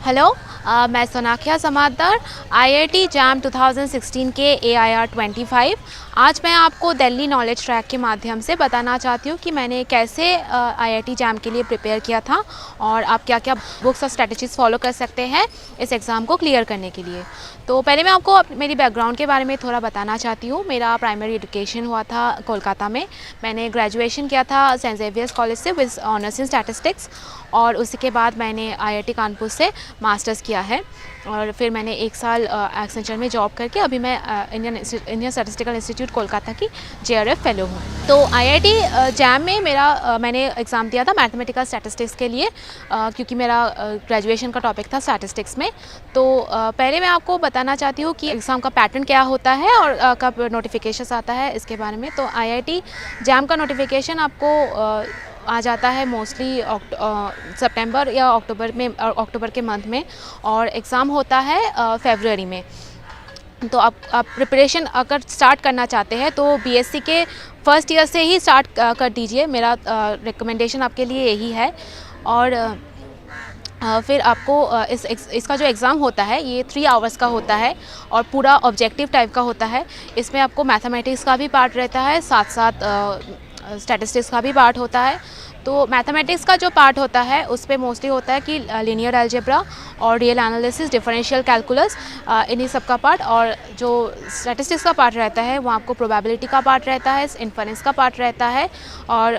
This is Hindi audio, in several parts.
हेलो। मैं सोनाख्या समादर आईआईटी जैम 2016 के AIR 25। आज मैं आपको दिल्ली नॉलेज ट्रैक के माध्यम से बताना चाहती हूँ कि मैंने कैसे आईआईटी जैम के लिए प्रिपेयर किया था और आप क्या क्या बुक्स और स्ट्रेटजीज़ फॉलो कर सकते हैं इस एग्ज़ाम को क्लियर करने के लिए। तो पहले मैं आपको मेरी बैकग्राउंड के बारे में थोड़ा बताना चाहती हूँ। मेरा प्राइमरी एजुकेशन हुआ था कोलकाता में। मैंने ग्रेजुएशन किया था सेंट जेवियर्स कॉलेज से विद ऑनर्स इन स्टैटिस्टिक्स और उसी के बाद मैंने आईआईटी कानपुर से मास्टर्स किया है और फिर मैंने 1 साल एक्सेंचर में जॉब करके अभी मैं इंडियन स्टैटिस्टिकल इंस्टीट्यूट कोलकाता की JRF फेलो हूँ। तो आईआईटी जैम में मैंने एग्ज़ाम दिया था मैथमेटिकल स्टैटिस्टिक्स के लिए क्योंकि मेरा ग्रेजुएशन का टॉपिक था स्टैटिस्टिक्स में। तो पहले मैं आपको बताना चाहती हूँ कि एग्ज़ाम का पैटर्न क्या होता है और कब नोटिफिकेशन आता है इसके बारे में। तो आईआईटी जैम का नोटिफिकेशन आपको आ जाता है मोस्टली सितंबर या अक्टूबर के मंथ में और एग्ज़ाम होता है फरवरी में। तो आप प्रिपरेशन अगर स्टार्ट करना चाहते हैं तो बीएससी के फर्स्ट ईयर से ही स्टार्ट कर दीजिए। मेरा रिकमेंडेशन आपके लिए यही है। और फिर आपको इसका जो एग्ज़ाम होता है ये 3 आवर्स का होता है और पूरा ऑब्जेक्टिव टाइप का होता है। इसमें आपको मैथमेटिक्स का भी पार्ट रहता है, साथ साथ स्टैटिस्टिक्स का भी पार्ट होता है। तो मैथमेटिक्स का जो पार्ट होता है उस पे मोस्टली होता है कि लीनियर अलजेब्रा और रियल एनालिसिस, डिफरेंशियल कैलकुलस, इन्हीं सब का पार्ट। और जो स्टैटिस्टिक्स का पार्ट रहता है वो आपको प्रोबेबिलिटी का पार्ट रहता है, इन्फरेंस का पार्ट रहता है और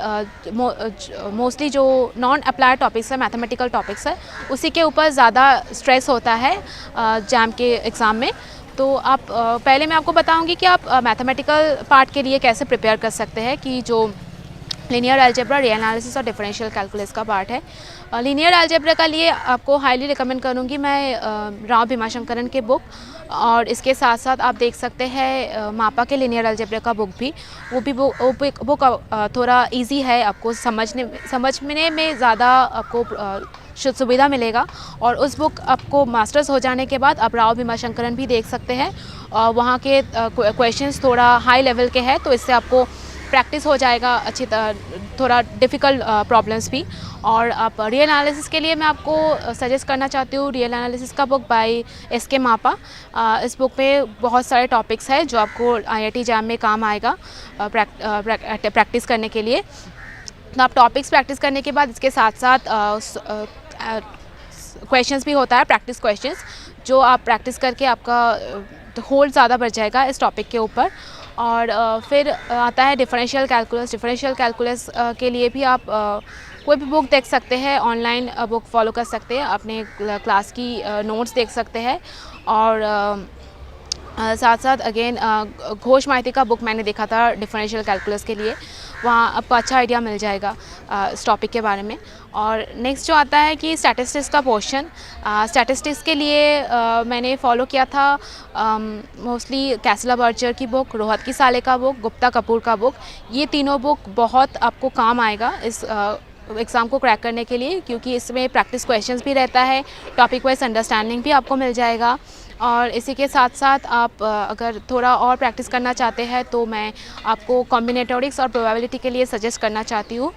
मोस्टली जो नॉन अप्लाइड टॉपिक्स है, मैथमेटिकल टॉपिक्स है, उसी के ऊपर ज़्यादा स्ट्रेस होता है जैम के एग्ज़ाम में। तो आप पहले मैं आपको बताऊंगी कि आप मैथमेटिकल पार्ट के लिए कैसे प्रिपेयर कर सकते हैं कि जो लीनियर अलजेब्रा, रियल एनालिसिस और डिफरेंशियल कैलकुलस का पार्ट है। लीनियर अलजेब्रा का लिए आपको हाईली रिकमेंड करूँगी मैं राव भीमाशंकरन के बुक, और इसके साथ साथ आप देख सकते हैं मापा के लीनियर अलजेब्रा का बुक भी। वो बुक थोड़ा इजी है, आपको समझने में ज़्यादा आपको सुविधा मिलेगा। और उस बुक आपको मास्टर्स हो जाने के बाद आप राव भीमाशंकरन भी देख सकते हैं। वहाँ के क्वेश्चंस थोड़ा हाई लेवल के हैं तो इससे आपको प्रैक्टिस हो जाएगा अच्छी थोड़ा डिफ़िकल्ट प्रॉब्लम्स भी। और आप रियल एनालिसिस के लिए मैं आपको सजेस्ट करना चाहती हूँ रियल एनालिसिस का बुक बाय SK मापा। इस बुक में बहुत सारे टॉपिक्स हैं जो आपको आईआईटी जैम में काम आएगा प्रैक्टिस करने के लिए। तो आप टॉपिक्स प्रैक्टिस करने के बाद इसके साथ साथ क्वेश्चंस भी होता है, प्रैक्टिस क्वेश्चंस, जो आप प्रैक्टिस करके आपका होल्ड ज़्यादा बढ़ जाएगा इस टॉपिक के ऊपर। और फिर आता है डिफरेंशियल कैलकुलस। डिफरेंशियल कैलकुलस के लिए भी आप कोई भी बुक देख सकते हैं, ऑनलाइन बुक फॉलो कर सकते हैं, अपने क्लास की नोट्स देख सकते हैं। और साथ साथ अगेन घोष माइती का बुक मैंने देखा था डिफरेंशियल कैलकुलस के लिए, वहाँ आपको अच्छा आइडिया मिल जाएगा इस टॉपिक के बारे में। और नेक्स्ट जो आता है कि स्टैटिस्टिक्स का पोर्शन। स्टैटिस्टिक्स के लिए मैंने फ़ॉलो किया था मोस्टली कैसला बर्चर की बुक, रोहत की साले का बुक, गुप्ता कपूर का बुक। ये तीनों बुक बहुत आपको काम आएगा इस एग्ज़ाम को क्रैक करने के लिए, क्योंकि इसमें प्रैक्टिस क्वेश्चंस भी रहता है, टॉपिक वाइज अंडरस्टैंडिंग भी आपको मिल जाएगा। और इसी के साथ साथ आप अगर थोड़ा और प्रैक्टिस करना चाहते हैं तो मैं आपको कॉम्बिनेटोरिक्स और प्रोबेबिलिटी के लिए सजेस्ट करना चाहती हूँ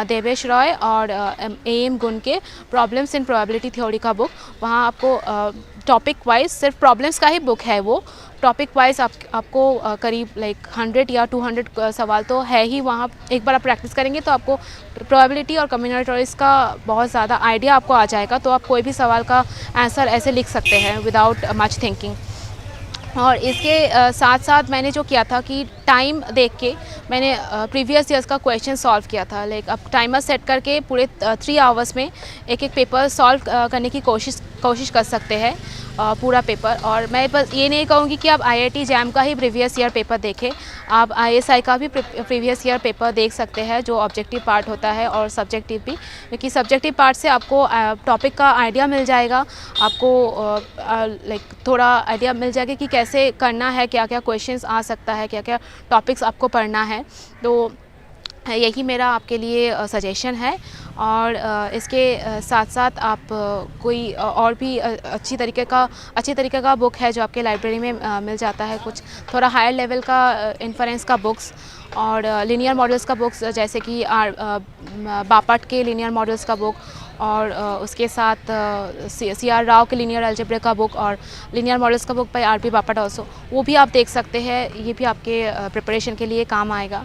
देवेश रॉय और AM गुण के प्रॉब्लम्स इन प्रोबेबिलिटी थ्योरी का बुक। वहाँ आपको टॉपिक वाइज, सिर्फ प्रॉब्लम्स का ही बुक है वो, टॉपिक वाइज आपको करीब 100 या 200 सवाल तो है ही वहाँ। एक बार आप प्रैक्टिस करेंगे तो आपको प्रोबेबिलिटी और कॉम्बिनेटोरिक्स का बहुत ज़्यादा आइडिया आपको आ जाएगा, तो आप कोई भी सवाल का आंसर ऐसे लिख सकते हैं विदाउट मच थिंकिंग। और इसके साथ साथ मैंने जो किया था कि टाइम देख के मैंने प्रीवियस ईयर्स का क्वेश्चन सॉल्व किया था। आप टाइमर सेट करके पूरे 3 आवर्स में एक पेपर सॉल्व करने की कोशिश कर सकते हैं पूरा पेपर। और मैं बस ये नहीं कहूँगी कि आप आईआईटी जैम का ही प्रीवियस ईयर पेपर देखें, आप ISI का भी प्रीवियस ईयर पेपर देख सकते हैं जो ऑब्जेक्टिव पार्ट होता है और सब्जेक्टिव भी, क्योंकि सब्जेक्टिव पार्ट से आपको टॉपिक का आइडिया मिल जाएगा, आपको थोड़ा आइडिया मिल जाएगा कि कैसे करना है, क्या क्या क्वेश्चंस आ सकता है, क्या क्या टॉपिक्स आपको पढ़ना है। तो यही मेरा आपके लिए सजेशन है। और इसके साथ साथ आप कोई और भी अच्छी तरीके का बुक है जो आपके लाइब्रेरी में मिल जाता है, कुछ थोड़ा हायर लेवल का इन्फरेंस का बुक्स। और लीनियर मॉडल्स का बुक्स जैसे कि बापट के लीनियर मॉडल्स का बुक, और उसके साथ सी आर राव के लीनियर अलजेब्रा का बुक और लीनियर मॉडल्स का book by R P Bapat also, वो भी आप देख सकते हैं। ये भी आपके प्रिपरेशन के लिए काम आएगा।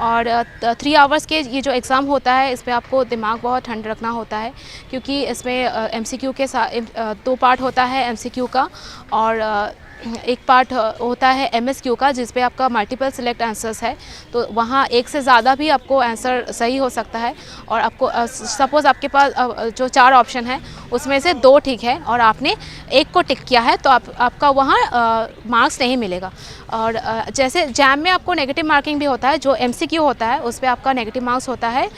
और 3 आवर्स के ये जो एग्ज़ाम होता है, इस पे आपको दिमाग बहुत ठंड रखना होता है, क्योंकि इसमें एमसीक्यू के साथ 2 पार्ट होता है एमसीक्यू का, और एक पार्ट होता है एमएसक्यू का, जिस पे आपका मल्टीपल सिलेक्ट आंसर्स है। तो वहाँ एक से ज़्यादा भी आपको आंसर सही हो सकता है, और आपको सपोज़ आपके पास जो 4 ऑप्शन है उसमें से 2 ठीक है और आपने एक को टिक किया है, तो आपका वहाँ मार्क्स नहीं मिलेगा। और जैसे जैम में आपको नेगेटिव मार्किंग भी होता है, जो एमसीक्यू होता है उस पर आपका नेगेटिव मार्क्स होता है।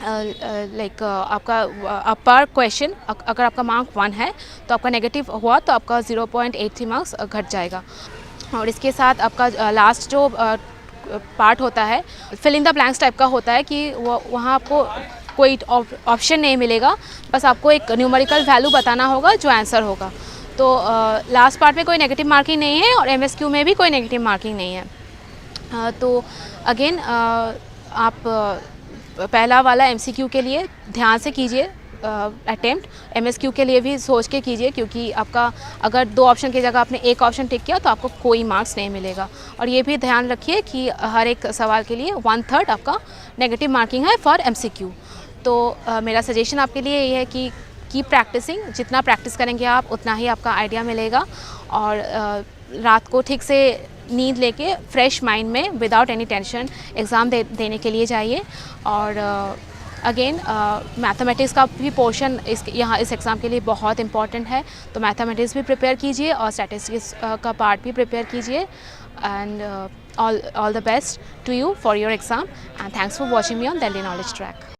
लाइक आपका पर क्वेश्चन अगर आपका मार्क 1 है तो आपका नेगेटिव हुआ तो आपका 0.83 मार्क्स घट जाएगा। और इसके साथ आपका लास्ट जो पार्ट होता है fill in the blanks type का होता है, कि वहाँ आपको कोई ऑप्शन नहीं मिलेगा, बस आपको एक न्यूमेरिकल वैल्यू बताना होगा जो आंसर होगा। तो लास्ट पार्ट में कोई नेगेटिव मार्किंग नहीं है और एमएसक्यू में भी कोई नेगेटिव मार्किंग नहीं है। तो अगेन आप पहला वाला एमसीक्यू के लिए ध्यान से कीजिए अटेम्प्ट, एमएसक्यू के लिए भी सोच के कीजिए, क्योंकि आपका अगर 2 ऑप्शन की जगह आपने एक ऑप्शन टिक किया तो आपको कोई मार्क्स नहीं मिलेगा। और ये भी ध्यान रखिए कि हर एक सवाल के लिए 1/3 आपका नेगेटिव मार्किंग है फॉर एमसीक्यू। तो मेरा सजेशन आपके लिए ये है कि कीप प्रैक्टिसिंग, जितना प्रैक्टिस करेंगे आप उतना ही आपका आइडिया मिलेगा। और रात को ठीक से नींद लेके फ्रेश माइंड में विदाउट एनी टेंशन एग्ज़ाम देने के लिए जाइए। और अगेन मैथमेटिक्स का भी पोर्शन इस एग्ज़ाम के लिए बहुत इंपॉर्टेंट है, तो मैथमेटिक्स भी प्रिपेयर कीजिए और स्टैटिस्टिक्स का पार्ट भी प्रिपेयर कीजिए। And all the best to you for your exam, and thanks for watching me on Delhi knowledge track.